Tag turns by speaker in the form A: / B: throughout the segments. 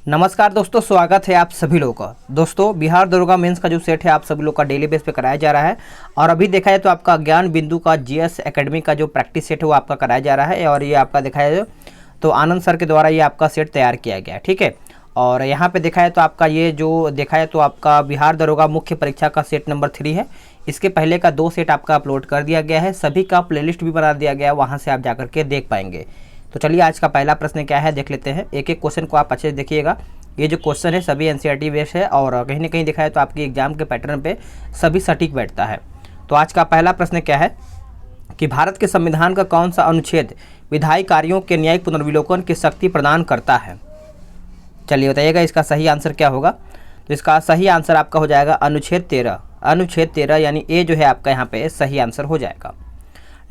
A: नमस्कार दोस्तों, स्वागत है आप सभी लोगों का। दोस्तों, बिहार दरोगा मेंस का जो सेट है आप सभी लोग का डेली बेस पे कराया जा रहा है। और अभी देखा जाए तो आपका ज्ञान बिंदु का जीएस एकेडमी का जो प्रैक्टिस सेट है वो आपका कराया जा रहा है। और ये आपका देखा जाए तो आनंद सर के द्वारा ये आपका सेट तैयार किया गया है, ठीक है। और यहाँ पे देखा है तो आपका ये जो देखा है तो आपका बिहार दरोगा मुख्य परीक्षा का सेट नंबर 3 है। इसके पहले का 2 सेट आपका अपलोड कर दिया गया है, सभी का प्लेलिस्ट भी बना दिया गया है, वहाँ से आप जाकर के देख पाएंगे। तो चलिए आज का पहला प्रश्न क्या है देख लेते हैं। एक एक क्वेश्चन को आप अच्छे से देखिएगा। ये जो क्वेश्चन है सभी एनसीईआरटी बेस्ड है और कहीं ना कहीं दिखाया तो आपकी एग्जाम के पैटर्न पे सभी सटीक बैठता है। तो आज का पहला प्रश्न क्या है कि भारत के संविधान का कौन सा अनुच्छेद विधायी कार्यों के न्यायिक पुनर्विलोकन की शक्ति प्रदान करता है? चलिए बताइएगा इसका सही आंसर क्या होगा। तो इसका सही आंसर आपका हो जाएगा अनुच्छेद 13। अनुच्छेद 13 यानी ए जो है आपका यहाँ पे सही आंसर हो जाएगा।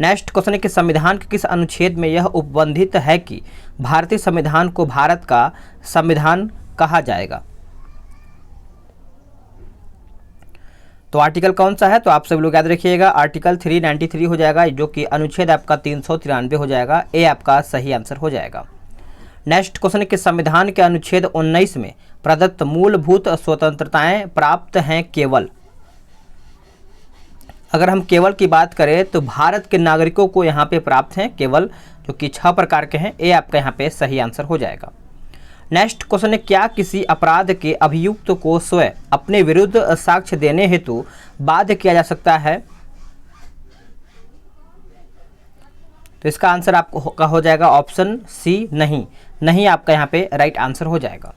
A: नेक्स्ट क्वेश्चन है कि संविधान के किस अनुच्छेद में यह उपबंधित है कि भारतीय संविधान को भारत का संविधान कहा जाएगा? तो आर्टिकल कौन सा है? तो आप सभी लोग याद रखिएगा, आर्टिकल 393 हो जाएगा, जो कि अनुच्छेद आपका 393 हो जाएगा। ए आपका सही आंसर हो जाएगा। नेक्स्ट क्वेश्चन है कि संविधान के अनुच्छेद 19 में प्रदत्त मूलभूत स्वतंत्रताएं प्राप्त हैं केवल। अगर हम केवल की बात करें तो भारत के नागरिकों को यहाँ पे प्राप्त हैं केवल, जो कि 6 प्रकार के हैं। ए आपका यहाँ पे सही आंसर हो जाएगा। नेक्स्ट क्वेश्चन है क्या किसी अपराध के अभियुक्त को स्वयं अपने विरुद्ध साक्ष्य देने हेतु बाध्य किया जा सकता है? तो इसका आंसर आपका हो जाएगा ऑप्शन सी, नहीं। नहीं आपका यहाँ पे राइट आंसर हो जाएगा।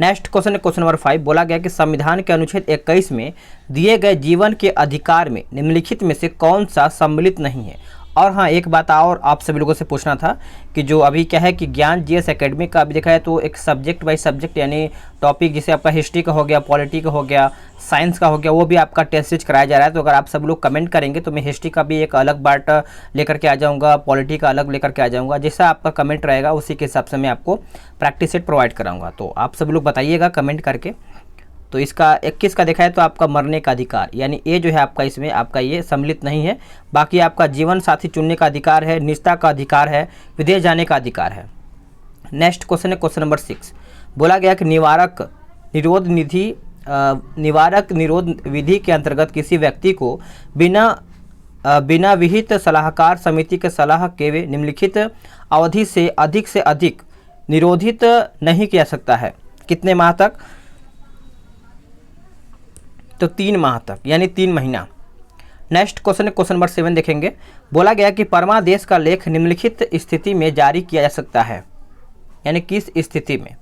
A: नेक्स्ट क्वेश्चन है क्वेश्चन नंबर 5। बोला गया कि संविधान के अनुच्छेद 21 में दिए गए जीवन के अधिकार में निम्नलिखित में से कौन सा सम्मिलित नहीं है? और हाँ, एक बात और आप सभी लोगों से पूछना था कि जो अभी क्या है कि ज्ञान जीएस एकेडमी का अभी देखा है तो एक सब्जेक्ट बाई सब्जेक्ट यानी टॉपिक, जैसे आपका हिस्ट्री का हो गया, पॉलिटी का हो गया, साइंस का हो गया, वो भी आपका टेस्ट सीरीज कराया जा रहा है। तो अगर आप सब लोग कमेंट करेंगे तो मैं हिस्ट्री का भी एक अलग पार्ट लेकर के आ जाऊँगा, पॉलिटी का अलग लेकर के आ जाऊँगा। जैसा आपका कमेंट रहेगा उसी के हिसाब से मैं आपको प्रैक्टिस सेट प्रोवाइड कराऊँगा। तो आप सभी लोग बताइएगा कमेंट करके। तो इसका 21 का देखा है तो आपका मरने का अधिकार यानी ए जो है आपका इसमें आपका ये सम्मिलित नहीं है। बाकी आपका जीवन साथी चुनने का अधिकार है, निजता का अधिकार है, विदेश जाने का अधिकार है। नेक्स्ट क्वेश्चन है क्वेश्चन नंबर 6। बोला गया कि निवारक निरोध विधि के अंतर्गत किसी व्यक्ति को बिना विहित सलाहकार समिति के सलाह के निम्नलिखित अवधि से अधिक निरोधित नहीं किया सकता है। कितने माह तक? तो 3 माह तक यानी 3 महीना। नेक्स्ट क्वेश्चन है क्वेश्चन नंबर 7 देखेंगे। बोला गया कि परमादेश का लेख निम्नलिखित स्थिति में जारी किया जा सकता है, यानी किस स्थिति में?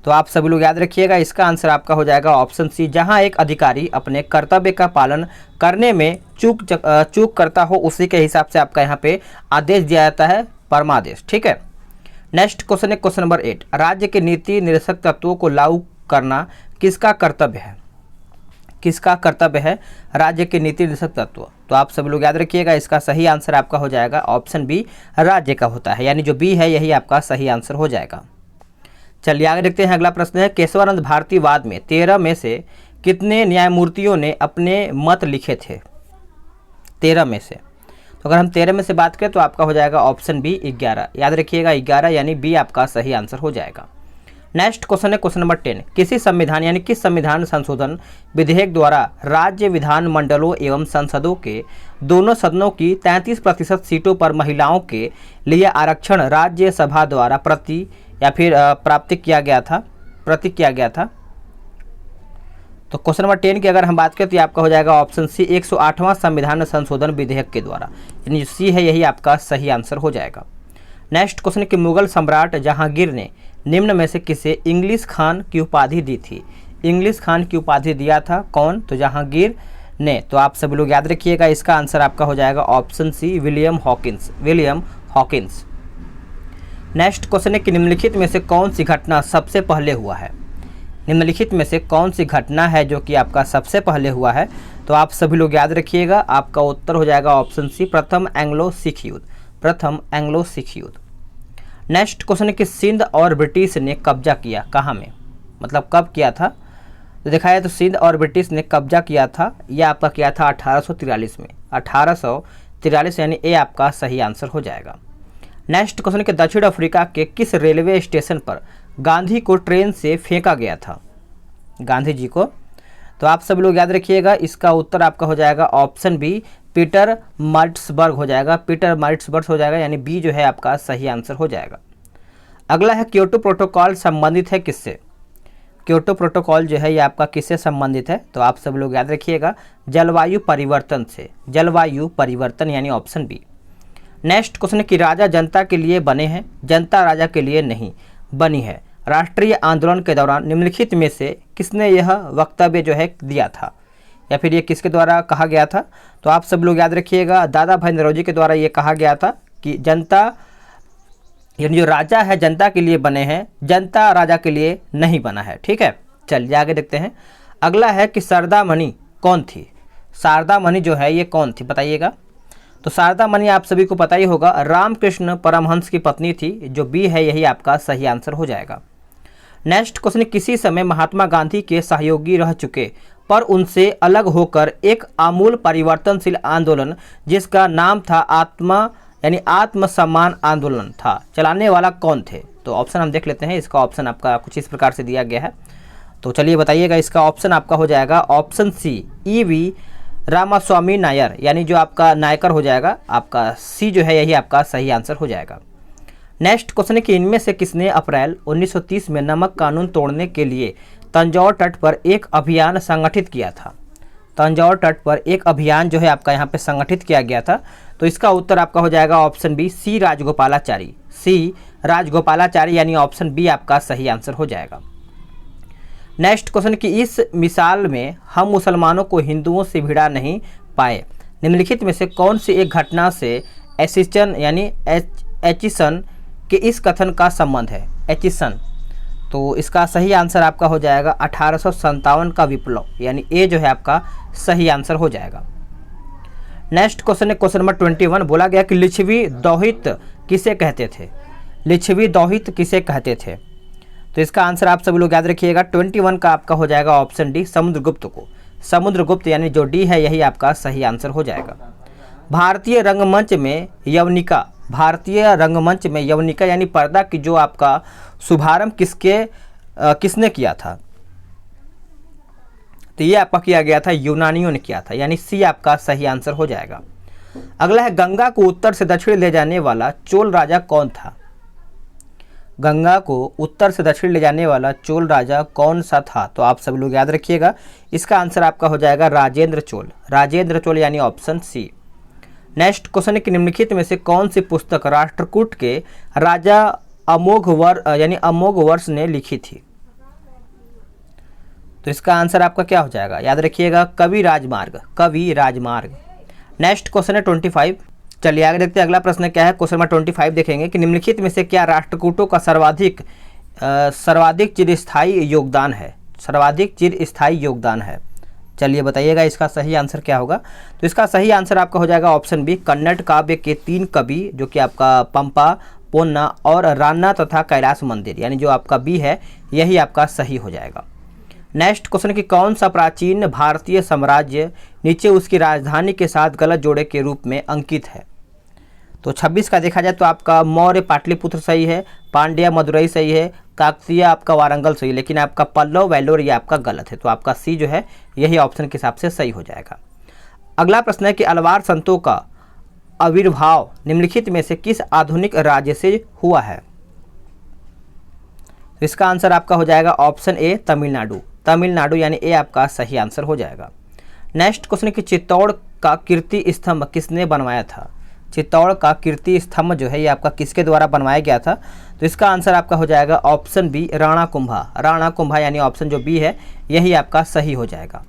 A: तो आप सभी लोग याद रखिएगा, इसका आंसर आपका हो जाएगा ऑप्शन सी, जहां एक अधिकारी अपने कर्तव्य का पालन करने में चूक करता हो उसी के हिसाब से आपका यहाँ पे आदेश दिया जाता है, परमादेश, ठीक है। नेक्स्ट क्वेश्चन है क्वेश्चन नंबर 8। राज्य के नीति निर्देशक तत्वों को लागू करना किसका कर्तव्य है? किसका कर्तव्य है राज्य के नीति निर्देशक तत्व? तो आप सब लोग याद रखिएगा, इसका सही आंसर आपका हो जाएगा ऑप्शन बी, राज्य का होता है, यानी जो बी है यही आपका सही आंसर हो जाएगा। चलिए आगे देखते हैं। अगला प्रश्न है केशवानंद भारतीवाद में 13 में से कितने न्यायमूर्तियों ने अपने मत लिखे थे? 13 में से। तो अगर हम 13 में से बात करें तो आपका हो जाएगा ऑप्शन बी 11। याद रखिएगा 11 यानी बी आपका सही आंसर हो जाएगा। नेक्स्ट क्वेश्चन है क्वेश्चन नंबर 10। किस संविधान संशोधन विधेयक द्वारा राज्य विधान मंडलों एवं संसदों के दोनों सदनों की 33% सीटों पर महिलाओं के लिए आरक्षण राज्यसभा द्वारा प्राप्त किया गया था? तो क्वेश्चन नंबर 10 की अगर हम बात करें तो आपका हो जाएगा ऑप्शन सी, 108वां संविधान संशोधन विधेयक के द्वारा, यानी जो सी है यही आपका सही आंसर हो जाएगा। नेक्स्ट क्वेश्चन कि मुगल सम्राट जहांगीर ने निम्न में से किसे इंग्लिश खान की उपाधि दी थी? इंग्लिश खान की उपाधि दिया था कौन? तो जहांगीर ने। तो आप सभी लोग याद रखिएगा, इसका आंसर आपका हो जाएगा option c, William Hawkins. Next question है कि निम्नलिखित में से कौन सी घटना सबसे पहले हुआ है? निम्नलिखित में से कौन सी घटना है जो कि आपका सबसे पहले हुआ है? तो आप सभी लोग याद रखिएगा, आपका उत्तर हो जाएगा ऑप्शन सी, प्रथम एंग्लो सिख युद्ध। नेक्स्ट क्वेश्चन है कि सिंध और ब्रिटिश ने कब्जा किया कहाँ में, मतलब कब किया था? तो देखा है तो सिंध और ब्रिटिश ने कब्जा किया था, यह आपका किया था 1843 में। 1843 यानी ए आपका सही आंसर हो जाएगा। नेक्स्ट क्वेश्चन के दक्षिण अफ्रीका के किस रेलवे स्टेशन पर गांधी को ट्रेन से फेंका गया था? गांधी जी को, तो आप सब लोग याद रखिएगा, इसका उत्तर आपका हो जाएगा ऑप्शन बी, पीटर मार्टिसबर्ग हो जाएगा। पीटर मार्टिसबर्ग हो जाएगा, यानी बी जो है आपका सही आंसर हो जाएगा। अगला है क्योटो प्रोटोकॉल संबंधित है किससे? क्योटो प्रोटोकॉल जो है ये आपका किससे संबंधित है? तो आप सब लोग याद रखिएगा, जलवायु परिवर्तन से। जलवायु परिवर्तन यानी ऑप्शन बी। नेक्स्ट क्वेश्चन है कि राजा जनता के लिए बने हैं, जनता राजा के लिए नहीं बनी है। राष्ट्रीय आंदोलन के दौरान निम्नलिखित में से किसने यह वक्तव्य जो है दिया था, या फिर ये किसके द्वारा कहा गया था? तो आप सब लोग याद रखिएगा, दादा भाई नौरोजी के द्वारा ये कहा गया था कि जनता, यानी जो राजा है जनता के लिए बने हैं, जनता राजा के लिए नहीं बना है। ठीक है, चलिए आगे देखते हैं। अगला है कि शारदा मणि कौन थी? शारदा मणि जो है ये कौन थी बताइएगा। तो शारदा मणि आप सभी को पता ही होगा, रामकृष्ण परमहंस की पत्नी थी, जो बी है यही आपका सही आंसर हो जाएगा। नेक्स्ट क्वेश्चन, किसी समय महात्मा गांधी के सहयोगी रह चुके पर उनसे अलग होकर एक आमूल परिवर्तनशील आंदोलन जिसका नाम था आत्मसम्मान आंदोलन था, चलाने वाला कौन थे? तो ऑप्शन हम देख लेते हैं। इसका ऑप्शन आपका कुछ इस प्रकार से दिया गया है, तो चलिए बताइएगा। इसका ऑप्शन आपका हो जाएगा ऑप्शन सी, ई.वी. रामास्वामी नायर, यानी जो आपका नायकर हो जाएगा, आपका सी जो है यही आपका सही आंसर हो जाएगा। नेक्स्ट क्वेश्चन है कि इनमें से किसने अप्रैल 1930 में नमक कानून तोड़ने के लिए तंजौर तट पर एक अभियान संगठित किया था? तंजौर तट पर एक अभियान जो है आपका यहाँ पे संगठित किया गया था, तो इसका उत्तर आपका हो जाएगा ऑप्शन बी, सी राजगोपालाचारी। सी राजगोपालाचारी यानी ऑप्शन बी आपका सही आंसर हो जाएगा। नेक्स्ट क्वेश्चन कि इस मिसाल में हम मुसलमानों को हिंदुओं से भिड़ा नहीं पाए, निम्नलिखित में से कौन सी एक घटना से एचिसन यानी एचिसन के इस कथन का संबंध है? एचिसन, तो इसका सही आंसर आपका हो जाएगा 1857 का विप्लव, यानी ए जो है आपका सही आंसर हो जाएगा। नेक्स्ट क्वेश्चन है क्वेश्चन नंबर 21, बोला गया कि लिच्छवी दौहित किसे कहते थे? लिच्छवी दौहित किसे कहते थे? तो इसका आंसर आप सभी लोग याद रखिएगा, 21 का आपका हो जाएगा ऑप्शन डी, समुद्रगुप्त को। समुद्रगुप्त यानी जो डी है यही आपका सही आंसर हो जाएगा। भारतीय रंगमंच में यवनिका, भारतीय रंगमंच में यवनिका यानी पर्दा की जो आपका शुभारंभ किसने किया था? तो ये आपका किया गया था, यूनानियों ने किया था, यानी सी आपका सही आंसर हो जाएगा। अगला है गंगा को उत्तर से दक्षिण ले जाने वाला चोल राजा कौन था? गंगा को उत्तर से दक्षिण ले जाने वाला चोल राजा कौन सा था? तो आप सब लोग याद रखिएगा, इसका आंसर आपका हो जाएगा राजेंद्र चोल। राजेंद्र चोल यानी ऑप्शन सी। नेक्स्ट क्वेश्चन है कि निम्नलिखित में से कौन सी पुस्तक राष्ट्रकूट के राजा अमोघ वर्ष ने लिखी थी? तो इसका आंसर आपका क्या हो जाएगा? याद रखिएगा, कवि राजमार्ग। कवि राजमार्ग। नेक्स्ट क्वेश्चन है 25। चलिए आगे देखते हैं अगला प्रश्न क्या है। क्वेश्चन नंबर 25 देखेंगे कि निम्नलिखित में से क्या राष्ट्रकूटों का सर्वाधिक चिरस्थायी योगदान है? सर्वाधिक चिरस्थायी योगदान है, चलिए बताइएगा इसका सही आंसर क्या होगा। तो इसका सही आंसर आपका हो जाएगा ऑप्शन बी, कन्नड़ काव्य के 3 कवि जो कि आपका पंपा, पोन्ना और रान्ना तथा कैलाश मंदिर, यानी जो आपका बी है यही आपका सही हो जाएगा। नेक्स्ट क्वेश्चन कि कौन सा प्राचीन भारतीय साम्राज्य नीचे उसकी राजधानी के साथ गलत जोड़े के रूप में अंकित है? तो 26 का देखा जाए तो आपका मौर्य पाटलिपुत्र सही है, पांड्या मदुरई सही है, काकतीय आपका वारंगल सही, लेकिन आपका पल्लव वेल्लोर ये आपका गलत है, तो आपका सी जो है यही ऑप्शन के हिसाब से सही हो जाएगा। अगला प्रश्न है कि अलवार संतों का आविर्भाव निम्नलिखित में से किस आधुनिक राज्य से हुआ है? तो इसका आंसर आपका हो जाएगा ऑप्शन ए, तमिलनाडु। तमिलनाडु यानी ए आपका सही आंसर हो जाएगा। नेक्स्ट क्वेश्चन कि चित्तौड़ का कीर्ति स्तंभ किसने बनवाया था? चित्तौड़ का कीर्ति स्तंभ जो है ये आपका किसके द्वारा बनवाया गया था? तो इसका आंसर आपका हो जाएगा ऑप्शन बी, राणा कुंभा। राणा कुंभा यानी ऑप्शन जो बी है यही आपका सही हो जाएगा।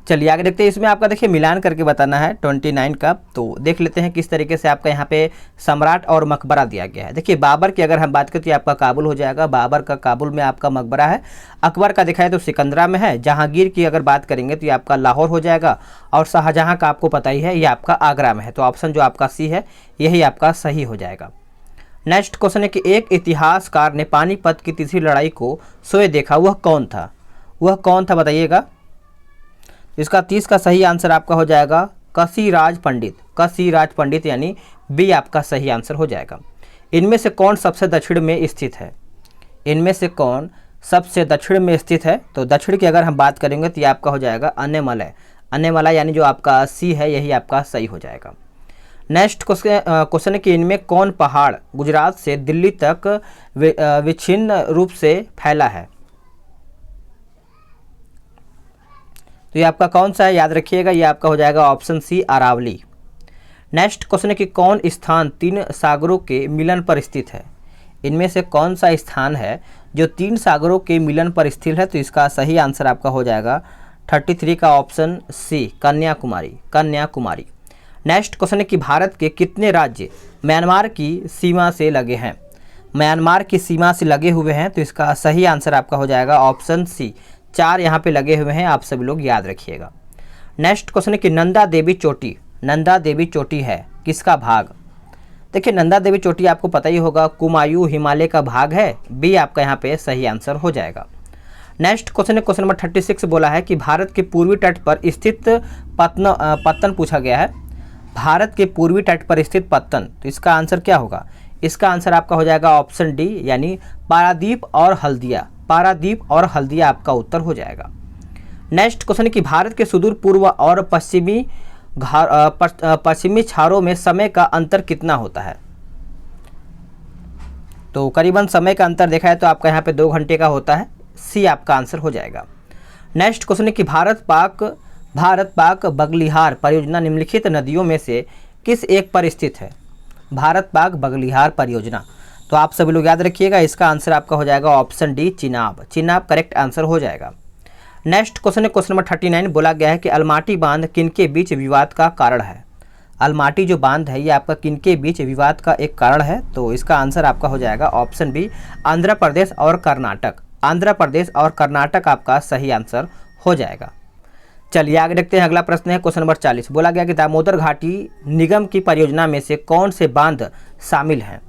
A: चलिए आगे देखते हैं, इसमें आपका देखिए मिलान करके बताना है 29 का, तो देख लेते हैं किस तरीके से आपका यहाँ पे सम्राट और मकबरा दिया गया है। देखिए बाबर की अगर हम बात करें तो ये आपका काबुल हो जाएगा, बाबर का काबुल में आपका मकबरा है। अकबर का दिखाए तो सिकंदरा में है। जहांगीर की अगर बात करेंगे तो ये आपका लाहौर हो जाएगा, और शाहजहां का आपको पता ही है ये आपका आगरा में है, तो ऑप्शन जो आपका सी है यही आपका सही हो जाएगा। नेक्स्ट क्वेश्चन है कि एक इतिहासकार ने पानीपत की तीसरी लड़ाई को सोए देखा, वह कौन था? वह कौन था बताइएगा। इसका 30 का सही आंसर आपका हो जाएगा काशीराज पंडित। काशीराज पंडित यानी बी आपका सही आंसर हो जाएगा। इनमें से कौन सबसे दक्षिण में स्थित है? इनमें से कौन सबसे दक्षिण में स्थित है? तो दक्षिण की अगर हम बात करेंगे तो ये आपका हो जाएगा अन्यमलय। अन्यमलय यानी जो आपका सी है यही आपका सही हो जाएगा। नेक्स्ट क्वेश्चन है कि इनमें कौन पहाड़ गुजरात से दिल्ली तक विच्छिन्न रूप से फैला है? तो ये आपका कौन सा है याद रखिएगा, ये आपका हो जाएगा option c Aravalli. Next question है कि कौन स्थान तीन सागरों के मिलन पर स्थित है? इनमें से कौन सा स्थान है जो तीन सागरों के मिलन पर स्थित है? तो इसका सही आंसर आपका हो जाएगा 33 का option c Kanyakumari. Kanyakumari. Next question है कि भारत के कितने राज्य म्यांमार की सीमा से लगे हैं? म्यांमार की सीमा से लगे हुए हैं, तो इसका सही आंसर आपका हो जाएगा ऑप्शन सी 4 यहाँ पे लगे हुए हैं, आप सभी लोग याद रखिएगा। नेक्स्ट क्वेश्चन है कि नंदा देवी चोटी, नंदा देवी चोटी है किसका भाग? देखिए नंदा देवी चोटी आपको पता ही होगा कुमायूं हिमालय का भाग है, बी आपका यहाँ पे सही आंसर हो जाएगा। नेक्स्ट क्वेश्चन है क्वेश्चन नंबर 36 बोला है कि भारत के पूर्वी तट पर स्थित पत्तन पूछा गया है। भारत के पूर्वी तट पर स्थित पत्तन, तो इसका आंसर क्या होगा? इसका आंसर आपका हो जाएगा ऑप्शन डी यानी पारादीप और हल्दिया। पारादीप और हल्दिया आपका उत्तर हो जाएगा। नेक्स्ट क्वेश्चन है कि भारत के सुदूर पूर्व और पश्चिमी छारों में समय का अंतर कितना होता है? तो करीबन समय का अंतर देखा है तो आपका यहाँ पे 2 घंटे का होता है, सी आपका आंसर हो जाएगा। नेक्स्ट क्वेश्चन है कि भारत पाक बगलिहार परियोजना निम्नलिखित नदियों में से किस एक पर स्थित है? भारत पाक बगलिहार परियोजना, तो आप सभी लोग याद रखिएगा इसका आंसर आपका हो जाएगा option D Chenab. Chenab correct answer हो जाएगा। नेक्स्ट क्वेश्चन है क्वेश्चन नंबर 39 बोला गया है कि अलमाटी बांध किनके बीच विवाद का कारण है? अलमाटी जो बांध है ये आपका किनके बीच विवाद का एक कारण है? तो इसका आंसर आपका हो जाएगा ऑप्शन बी आंध्र प्रदेश और कर्नाटक। आंध्र प्रदेश और कर्नाटक आपका सही आंसर हो जाएगा। चलिए आगे देखते हैं। अगला प्रश्न है क्वेश्चन नंबर 40 बोला गया कि दामोदर घाटी निगम की परियोजना में से कौन से बांध शामिल हैं?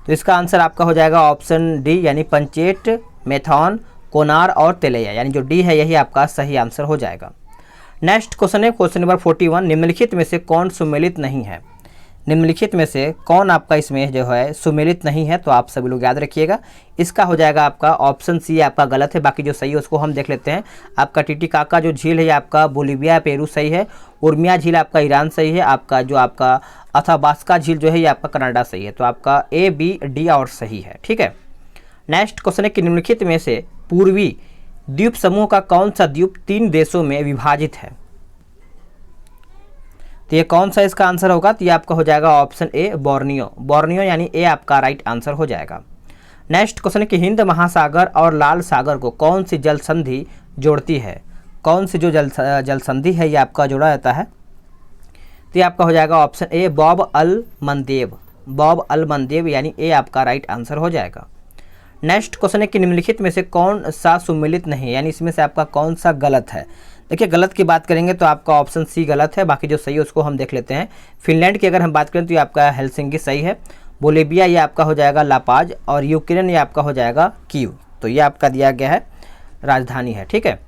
A: तो इसका आंसर आपका हो जाएगा ऑप्शन डी यानी पंचेट, मेथॉन, कोनार और तेलैया, यानी जो डी है यही आपका सही आंसर हो जाएगा। नेक्स्ट क्वेश्चन है क्वेश्चन नंबर 41 निम्नलिखित में से कौन सुमेलित नहीं है? निम्नलिखित में से कौन आपका इसमें जो है सुमेलित नहीं है? तो आप सभी लोग याद रखिएगा इसका हो जाएगा आपका ऑप्शन सी आपका गलत है, बाकी जो सही है उसको हम देख लेते हैं। आपका टीटीकाका जो झील है ये आपका बोलिविया पेरू सही है, उर्मिया झील आपका ईरान सही है, आपका जो आपका अथाबास्का झील जो है ये आपका कनाडा सही है। तो आपका ए बी डी और सही है, ठीक है। नेक्स्ट क्वेश्चन है कि निम्नलिखित में से पूर्वी द्वीप समूह का कौन सा द्वीप 3 देशों में विभाजित है? तो ये कौन सा इसका आंसर होगा? तो ये आपका हो जाएगा ऑप्शन ए बोर्नियो। बोर्नियो यानी ए आपका राइट आंसर हो जाएगा। नेक्स्ट क्वेश्चन है कि हिंद महासागर और लाल सागर को कौन सी जल संधि जोड़ती है? कौन सी जो जल संधि है ये आपका जोड़ा जाता है? तो ये आपका हो जाएगा option A Bab al Mandeb. Bab al Mandeb यानी ए आपका राइट आंसर हो जाएगा। नेक्स्ट क्वेश्चन है कि निम्नलिखित में से कौन सा सुमेलित नहीं है, यानी इसमें से आपका कौन सा गलत है? देखिए गलत की बात करेंगे तो आपका ऑप्शन सी गलत है, बाकी जो सही है उसको हम देख लेते हैं। फिनलैंड की अगर हम बात करें तो ये आपका हेलसिंकी सही है, बोलिविया ये आपका हो जाएगा लापाज और यूक्रेन ये आपका हो जाएगा कीव। तो ये आपका दिया गया है राजधानी है, ठीक है।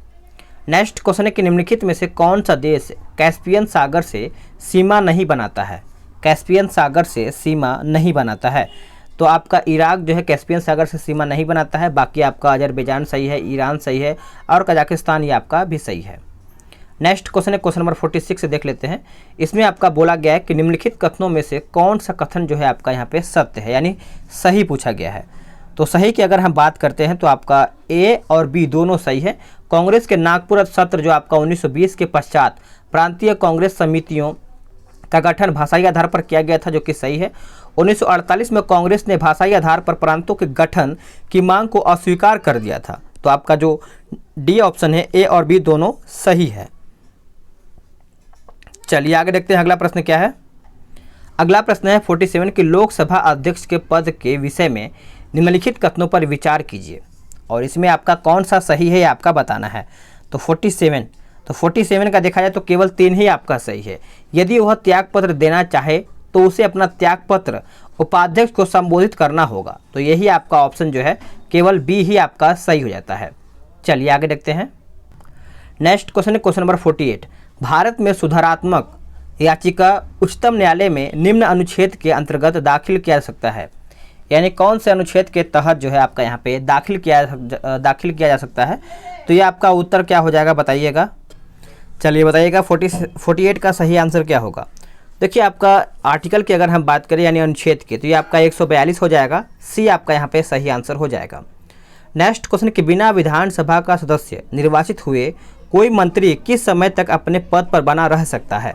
A: नेक्स्ट क्वेश्चन है कि निम्नलिखित में से कौन सा देश कैस्पियन सागर से सीमा नहीं बनाता है? कैस्पियन सागर से सीमा नहीं बनाता है, तो आपका इराक जो है कैस्पियन सागर से सीमा नहीं बनाता है, बाकी आपका अजरबैजान सही है, ईरान सही है और कजाकिस्तान ये आपका भी सही है। नेक्स्ट क्वेश्चन है क्वेश्चन नंबर 46 से देख लेते हैं। इसमें आपका बोला गया है कि निम्नलिखित कथनों में से कौन सा कथन जो है आपका यहाँ पे सत्य है, यानी सही पूछा गया है। तो सही की अगर हम बात करते हैं तो आपका ए और बी दोनों सही है। कांग्रेस के नागपुर सत्र जो आपका 1920 के पश्चात प्रांतीय कांग्रेस समितियों का गठन भाषाई आधार पर किया गया था, जो कि सही है। 1948 में कांग्रेस ने भाषाई आधार पर प्रांतों के गठन की मांग को अस्वीकार कर दिया था। तो आपका जो डी ऑप्शन है ए और बी दोनों सही है। चलिए आगे देखते हैं अगला प्रश्न क्या है। अगला प्रश्न है 47 कि लोकसभा अध्यक्ष के पद के विषय में निम्नलिखित कथनों पर विचार कीजिए, और इसमें आपका कौन सा सही है आपका बताना है। तो 47 का देखा जाए तो केवल 3 ही आपका सही है। यदि वह त्यागपत्र देना चाहे तो उसे अपना त्यागपत्र उपाध्यक्ष को संबोधित करना होगा। तो यही आपका ऑप्शन जो है केवल बी ही आपका सही हो जाता है। चलिए आगे देखते हैं। नेक्स्ट क्वेश्चन है क्वेश्चन नंबर 48। भारत में सुधारात्मक याचिका उच्चतम न्यायालय में निम्न अनुच्छेद के अंतर्गत दाखिल किया जा सकता है। यानी कौन से अनुच्छेद के तहत जो है आपका यहाँ पे दाखिल किया जा सकता है। तो ये आपका उत्तर क्या हो जाएगा बताइएगा। चलिए बताइएगा 48 का सही आंसर क्या होगा। देखिए आपका आर्टिकल की अगर हम बात करें यानी अनुच्छेद की, तो ये आपका 142 हो जाएगा। सी आपका यहाँ पे सही आंसर हो जाएगा। नेक्स्ट क्वेश्चन कि बिना विधानसभा का सदस्य निर्वाचित हुए कोई मंत्री किस समय तक अपने पद पर बना रह सकता है,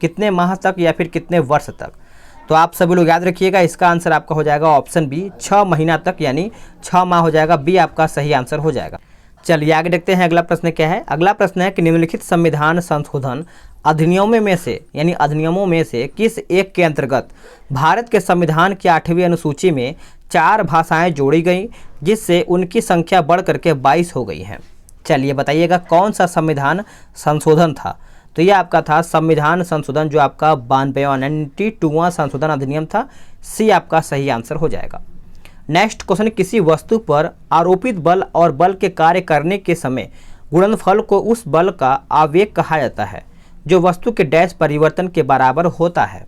A: कितने माह तक या फिर कितने वर्ष तक। तो आप सभी लोग याद रखिएगा, इसका आंसर आपका हो जाएगा ऑप्शन बी 6 महीना तक, यानी 6 माह हो जाएगा। बी आपका सही आंसर हो जाएगा। चलिए आगे देखते हैं अगला प्रश्न क्या है। अगला प्रश्न है कि निम्नलिखित संविधान संशोधन अधिनियमों में से यानी अधिनियमों में से किस एक के अंतर्गत भारत के संविधान की 8वीं अनुसूची में 4 भाषाएं जोड़ी गई, जिससे उनकी संख्या बढ़ करके 22 हो गई हैं। चलिए बताइएगा कौन सा संविधान संशोधन था। तो ये आपका था संविधान संशोधन जो आपका 92वां संशोधन अधिनियम था। सी आपका सही आंसर हो जाएगा। नेक्स्ट क्वेश्चन, किसी वस्तु पर आरोपित बल और बल के कार्य करने के समय गुणनफल को उस बल का आवेग कहा जाता है जो वस्तु के डैश परिवर्तन के बराबर होता है।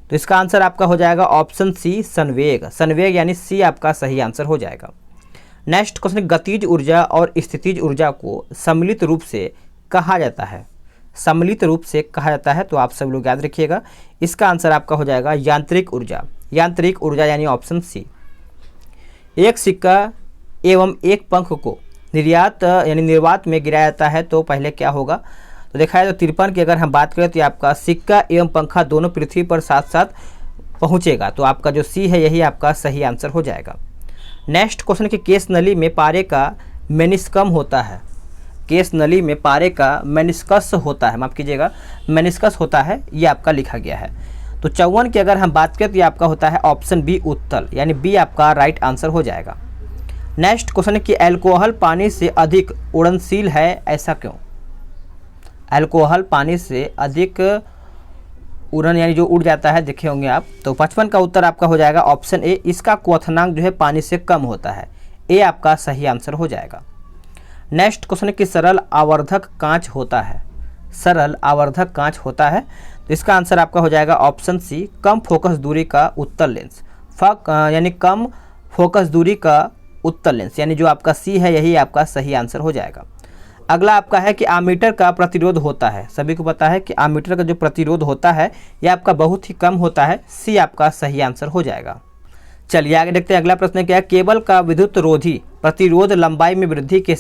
A: तो इसका आंसर आपका हो जाएगा ऑप्शन सी संवेग। संवेग यानी सी आपका सही आंसर हो जाएगा। नेक्स्ट क्वेश्चन, गतिज ऊर्जा और स्थितिज ऊर्जा को सम्मिलित रूप से कहा जाता है। सम्मिलित रूप से कहा जाता है, तो आप सब लोग याद रखिएगा, इसका आंसर आपका हो जाएगा यांत्रिक ऊर्जा। यांत्रिक ऊर्जा यानी ऑप्शन सी। एक सिक्का एवं एक पंख को निर्यात यानी निर्वात में गिराया जाता है, तो पहले क्या होगा। तो देखा है तो 53 की अगर हम बात करें तो आपका सिक्का एवं पंखा दोनों पृथ्वी पर साथ साथ पहुंचेगा। तो आपका जो सी है यही आपका सही आंसर हो जाएगा। नेक्स्ट क्वेश्चन कि केस नली में पारे का मेनिस्कम होता है। केस नली में पारे का मेनिस्कस होता है, माफ़ कीजिएगा, मेनिस्कस होता है, ये आपका लिखा गया है। तो 54 की अगर हम बात करें तो ये आपका होता है ऑप्शन बी उत्तल, यानी बी आपका राइट आंसर हो जाएगा। नेक्स्ट क्वेश्चन कि अल्कोहल पानी से अधिक उड़नशील है, ऐसा क्यों। अल्कोहल पानी से अधिक उड़न यानी जो उड़ जाता है, देखे होंगे आप। तो 55 का उत्तर आपका हो जाएगा ऑप्शन ए, इसका क्वथनांक जो है पानी से कम होता है। ए आपका सही आंसर हो जाएगा। नेक्स्ट क्वेश्चन कि सरल आवर्धक कांच होता है। सरल आवर्धक कांच होता है, तो इसका आंसर आपका हो जाएगा ऑप्शन सी कम फोकस दूरी का उत्तल लेंस। यानी कम फोकस दूरी का उत्तल लेंस, यानी जो आपका सी है यही आपका सही आंसर हो जाएगा। अगला आपका है कि आमीटर का प्रतिरोध होता है। सभी को पता है कि आमीटर का जो प्रतिरोध होता है यह आपका बहुत ही कम होता है। सी आपका सही आंसर हो जाएगा। चलिए आगे देखते हैं अगला प्रश्न क्या है। केबल का विद्युत रोधी प्रतिरोध लंबाई में वृद्धि के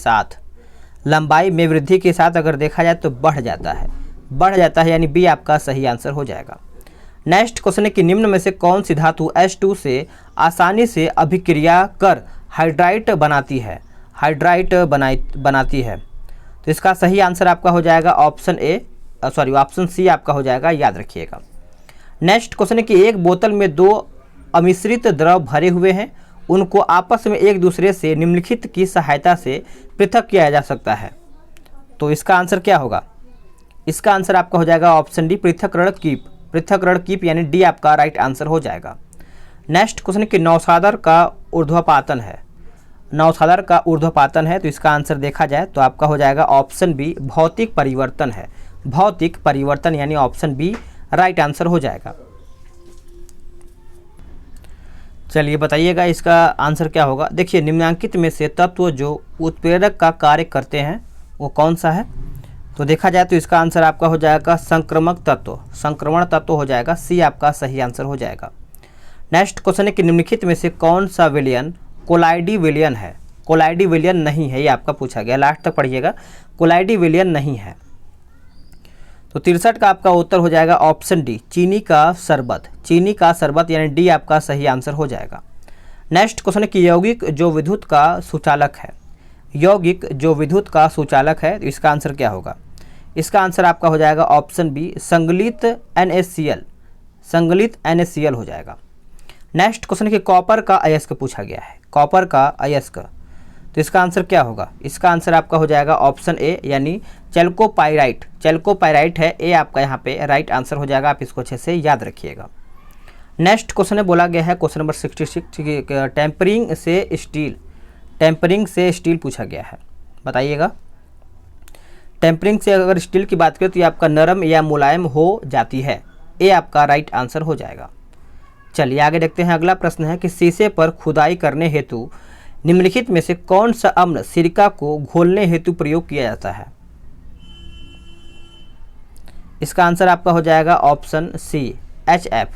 A: साथ अगर देखा जाए तो बढ़ जाता है, यानी बी आपका सही आंसर हो जाएगा। नेक्स्ट क्वेश्चन है कि निम्न में से कौन सी धातु H2 से आसानी से अभिक्रिया कर हाइड्राइट बनाती है। तो इसका सही आंसर आपका हो जाएगा ऑप्शन सी आपका हो जाएगा, याद रखिएगा। नेक्स्ट क्वेश्चन है कि एक बोतल में 2 अमिश्रित द्रव भरे हुए हैं, उनको आपस में एक दूसरे से निम्नलिखित की सहायता से पृथक किया जा सकता है। तो इसका आंसर क्या होगा। इसका आंसर आपका हो जाएगा ऑप्शन डी पृथक्करण कीप, यानी डी आपका राइट आंसर हो जाएगा। नेक्स्ट क्वेश्चन कि नौसादर का ऊर्ध्वपातन है, तो इसका आंसर देखा जाए तो आपका हो जाएगा ऑप्शन बी भौतिक परिवर्तन, यानी ऑप्शन बी राइट आंसर हो जाएगा। चलिए बताइएगा इसका आंसर क्या होगा। देखिए निम्नलिखित में से तत्व जो उत्प्रेरक का कार्य करते हैं वो कौन सा है। तो देखा जाए तो इसका आंसर आपका हो जाएगा संक्रमण तत्व हो जाएगा। सी आपका सही आंसर हो जाएगा। नेक्स्ट क्वेश्चन है कि निम्नलिखित में से कौन सा विलयन कोलाइडी विलयन है। कोलाइडी विलयन नहीं है, ये आपका पूछा गया, लास्ट तक पढ़िएगा। कोलाइडी विलयन नहीं है। तो 63 का आपका उत्तर हो जाएगा ऑप्शन डी चीनी का शरबत, यानी डी आपका सही आंसर हो जाएगा। नेक्स्ट क्वेश्चन है कि यौगिक जो विद्युत का सुचालक है, तो इसका आंसर क्या होगा। इसका आंसर आपका हो जाएगा ऑप्शन बी संगलित NaCl हो जाएगा। नेक्स्ट क्वेश्चन कि कॉपर का अयस्क पूछा गया है, तो इसका आंसर क्या होगा। इसका आंसर आपका हो जाएगा ऑप्शन ए, यानी चैल्कोपाइराइट है। ए आपका यहाँ पे राइट आंसर हो जाएगा, आप इसको अच्छे से याद रखिएगा। नेक्स्ट क्वेश्चन में बोला गया है क्वेश्चन नंबर 66 टेम्परिंग से स्टील पूछा गया है। बताइएगा टेम्परिंग से अगर स्टील की बात करें तो ये आपका नरम या मुलायम हो जाती है। ए आपका राइट आंसर हो जाएगा। चलिए आगे देखते हैं। अगला प्रश्न है कि शीशे पर खुदाई करने हेतु निम्नलिखित में से कौन सा अम्ल सिरका को घोलने हेतु प्रयोग किया जाता है? इसका आंसर आपका हो जाएगा option c, HF।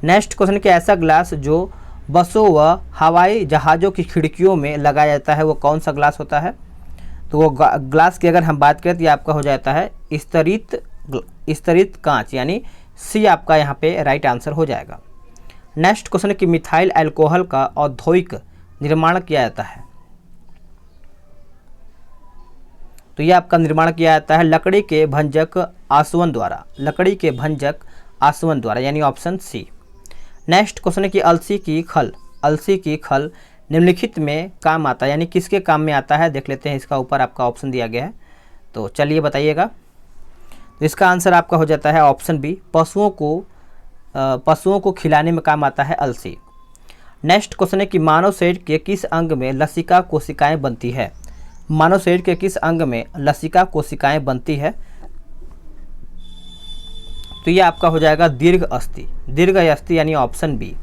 A: Next question कि ऐसा ग्लास जो बसों व हवाई जहाज़ों की खिड़कियों में लगाया जाता है वो कौन सा ग्लास होता है? तो वो ग्लास की अगर हम बात करें तो ये आपका हो जाता है स्तरित कांच, यानी सी आपका यहाँ पे राइट आंसर हो जाएगा। नेक्स्ट क्वेश्चन कि मिथाइल अल्कोहल का औद्योगिक निर्माण किया जाता है, तो ये आपका निर्माण किया जाता है लकड़ी के भंजक आसवन द्वारा, यानी ऑप्शन सी। नेक्स्ट क्वेश्चन है कि अलसी की खल निम्नलिखित में काम आता है, यानी किसके काम में आता है? देख लेते हैं, इसका ऊपर आपका ऑप्शन दिया गया है, तो चलिए बताइएगा। तो इसका आंसर आपका हो जाता है ऑप्शन बी, पशुओं को खिलाने में काम आता है अलसी। नेक्स्ट क्वेश्चन है कि मानव शरीर के किस अंग में लसिका कोशिकाएं बनती है? मानव शरीर के किस अंग में लसिका कोशिकाएं बनती है? तो ये आपका हो जाएगा दीर्घ अस्थि, यानी ऑप्शन बी।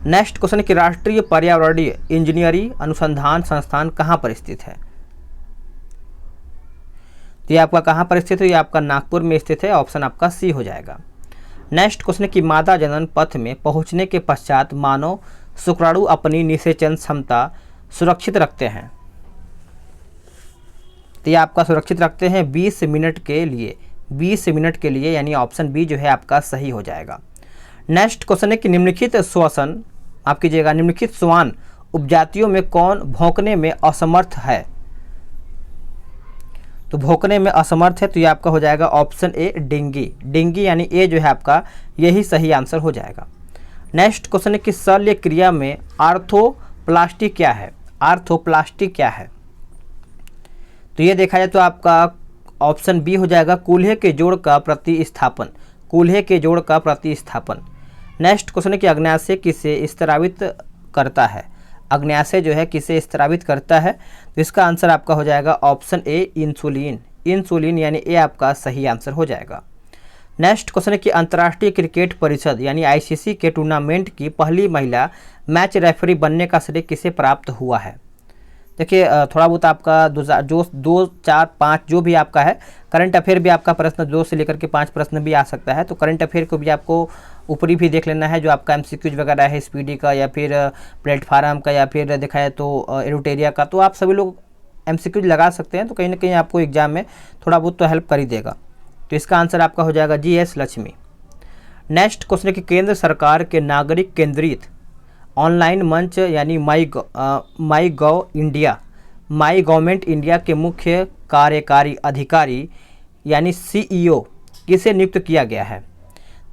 A: नेक्स्ट क्वेश्चन है कि राष्ट्रीय पर्यावरणीय इंजीनियरिंग अनुसंधान संस्थान कहाँ पर स्थित है? तो ये आपका कहाँ पर स्थित है? ये आपका नागपुर में स्थित है, ऑप्शन आपका सी हो जाएगा। नेक्स्ट क्वेश्चन है कि मादा जनन पथ में पहुंचने के पश्चात मानव शुक्राणु अपनी निषेचन क्षमता सुरक्षित रखते हैं, तो ये आपका सुरक्षित रखते हैं 20 मिनट के लिए, यानी ऑप्शन बी जो है आपका सही हो जाएगा। नेक्स्ट क्वेश्चन है कि निम्नलिखित श्वान उपजातियों में कौन भौंकने में असमर्थ है? तो भौंकने में असमर्थ है, तो ये आपका हो जाएगा ऑप्शन ए, डिंगी, यानी ए जो है आपका यही सही आंसर हो जाएगा। नेक्स्ट क्वेश्चन है कि शल्य क्रिया में आर्थोप्लास्टी क्या है? तो ये देखा जाए तो आपका ऑप्शन बी हो जाएगा कूल्हे के जोड़ का प्रतिस्थापन। नेक्स्ट क्वेश्चन है कि अग्न्याशय किसे स्रावित करता है? अग्न्याशय जो है किसे स्रावित करता है? तो इसका आंसर आपका हो जाएगा ऑप्शन ए, इंसुलिन, यानी ए आपका सही आंसर हो जाएगा। नेक्स्ट क्वेश्चन है कि अंतर्राष्ट्रीय क्रिकेट परिषद यानी ICC के टूर्नामेंट की पहली महिला मैच रेफरी बनने का श्रेय किसे प्राप्त हुआ है? देखिए थोड़ा बहुत आपका 2, 4, 5 जो भी आपका है, करंट अफेयर भी आपका प्रश्न 2 से लेकर के 5 प्रश्न भी आ सकता है, तो करंट अफेयर को भी आपको ऊपरी भी देख लेना है, जो आपका MCQs वगैरह है स्पीडी का या फिर प्लेटफार्म का या फिर देखा है तो एडुटेरिया का, तो आप सभी लोग MCQs लगा सकते हैं, तो कहीं ना कहीं आपको एग्जाम में थोड़ा बहुत तो हेल्प कर ही देगा। तो इसका आंसर आपका हो जाएगा GS लक्ष्मी। नेक्स्ट क्वेश्चन है कि केंद्र सरकार के नागरिक केंद्रित ऑनलाइन मंच यानी माई गवर्नमेंट इंडिया के मुख्य कार्यकारी अधिकारी यानी CEO किसे नियुक्त किया गया है?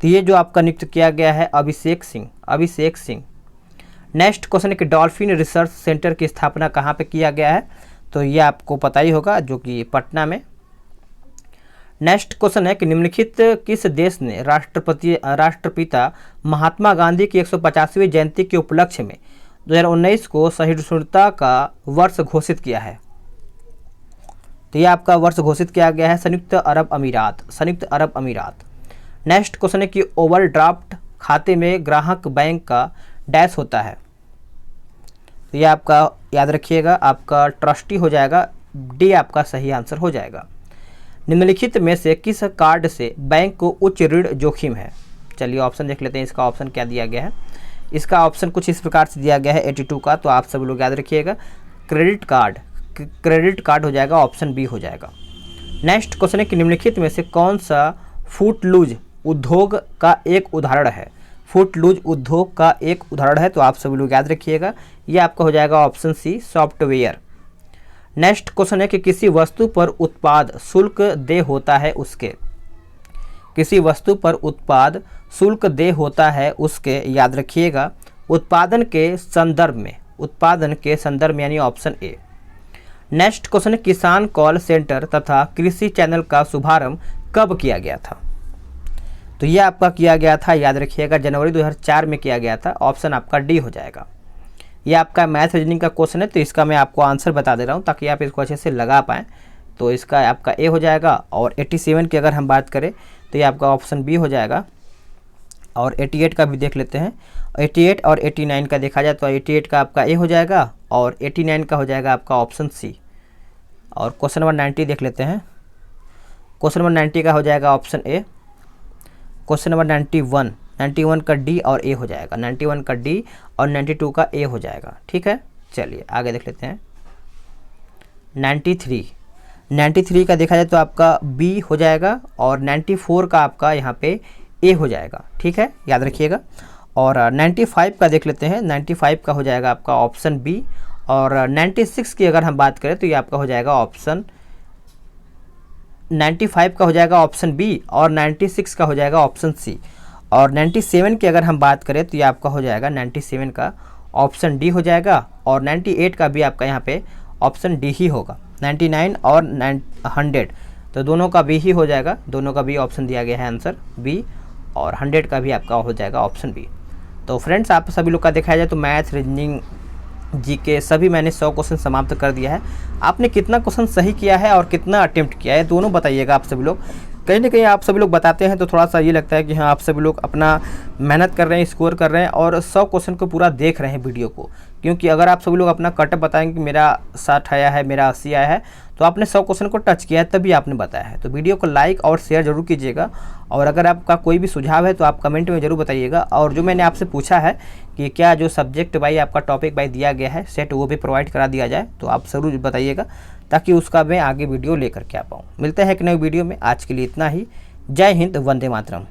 A: तो ये जो आपका नियुक्त किया गया है अभिषेक सिंह। नेक्स्ट क्वेश्चन है कि डॉल्फिन रिसर्च सेंटर की स्थापना कहाँ पे किया गया है? तो ये आपको पता ही होगा, जो कि पटना में। नेक्स्ट क्वेश्चन है कि निम्नलिखित किस देश ने राष्ट्रपिता महात्मा गांधी की 150वीं जयंती के उपलक्ष्य में 2019 को सहिष्णुता का वर्ष घोषित किया है? तो ये आपका वर्ष घोषित किया गया है संयुक्त अरब अमीरात। नेक्स्ट क्वेश्चन है कि ओवरड्राफ्ट खाते में ग्राहक बैंक का डैश होता है? तो ये आपका याद रखिएगा, आपका ट्रस्टी हो जाएगा, डी आपका सही आंसर हो जाएगा। निम्नलिखित में से किस कार्ड से बैंक को उच्च ऋण जोखिम है? चलिए ऑप्शन देख लेते हैं, इसका ऑप्शन क्या दिया गया है। इसका ऑप्शन कुछ इस प्रकार से दिया गया है 82 का, तो आप सब लोग याद रखिएगा क्रेडिट कार्ड हो जाएगा, ऑप्शन बी हो जाएगा। नेक्स्ट क्वेश्चन है कि निम्नलिखित में से कौन सा फुटलूज उद्योग का एक उदाहरण है? तो आप सभी लोग याद रखिएगा, ये आपका हो जाएगा option c, software. Next question है कि किसी वस्तु पर उत्पाद शुल्क देय होता है उसके याद रखिएगा उत्पादन के संदर्भ में, यानी ऑप्शन ए। नेक्स्ट क्वेश्चन है किसान कॉल सेंटर तथा कृषि चैनल का शुभारंभ कब किया गया था? तो ये आपका किया गया था, याद रखिएगा जनवरी 2004 में किया गया था, ऑप्शन आपका डी हो जाएगा। ये आपका मैथ रीजनिंग का क्वेश्चन है, तो इसका मैं आपको आंसर बता दे रहा हूँ ताकि आप इसको अच्छे से लगा पाएँ। तो इसका आपका ए हो जाएगा, और 87 की अगर हम बात करें तो ये आपका ऑप्शन बी हो जाएगा, और 88 का भी देख लेते हैं। 88 और 89 का देखा जाए तो 88 का आपका ए हो जाएगा और 89 का हो जाएगा आपका ऑप्शन सी। और क्वेश्चन नंबर 90 देख लेते हैं। क्वेश्चन नंबर 90 का हो जाएगा ऑप्शन ए। क्वेश्चन नंबर 91 का डी और ए हो जाएगा। 91 का डी और 92 का ए हो जाएगा। ठीक है, चलिए आगे देख लेते हैं। 93 का देखा जाए तो आपका बी हो जाएगा और 94 का आपका यहाँ पे ए हो जाएगा। ठीक है, याद रखिएगा। और 95 का देख लेते हैं। 95 का हो जाएगा आपका ऑप्शन बी और 96 की अगर हम बात करें तो ये आपका हो जाएगा ऑप्शन 95 का हो जाएगा ऑप्शन बी और 96 का हो जाएगा ऑप्शन सी। और 97 की अगर हम बात करें तो ये आपका हो जाएगा 97 का ऑप्शन डी हो जाएगा और 98 का भी आपका यहाँ पे ऑप्शन डी ही होगा। 99 और 100 तो दोनों का बी ही हो जाएगा, दोनों का भी ऑप्शन दिया गया है आंसर बी और 100 का भी आपका हो जाएगा ऑप्शन बी। तो फ्रेंड्स, आप सभी लोग का देखा जाए तो मैथ, रीजनिंग, जीके सभी मैंने 100 क्वेश्चन समाप्त कर दिया है। आपने कितना क्वेश्चन सही किया है और कितना अटेम्प्ट किया है दोनों बताइएगा आप सभी लोग। कहीं ना कहीं आप सभी लोग बताते हैं तो थोड़ा सा ये लगता है कि हाँ, आप सभी लोग अपना मेहनत कर रहे हैं, स्कोर कर रहे हैं और 100 क्वेश्चन को पूरा देख रहे हैं वीडियो को। क्योंकि अगर आप सभी लोग अपना कटअप बताएंगे कि मेरा 60 आया है, मेरा 80 आया है, तो आपने 100 क्वेश्चन को टच किया है तभी आपने बताया है। तो वीडियो को लाइक और शेयर जरूर कीजिएगा और अगर आपका कोई भी सुझाव है तो आप कमेंट में ज़रूर बताइएगा। और जो मैंने आपसे पूछा है कि क्या जो सब्जेक्ट बाई आपका टॉपिक बाई दिया गया है सेट वो भी प्रोवाइड करा दिया जाए, तो आप ज़रूर बताइएगा ताकि उसका मैं आगे वीडियो लेकर के आ पाऊँ। मिलते हैं एक नई वीडियो में, आज के लिए इतना ही। जय हिंद, वंदे मातरम।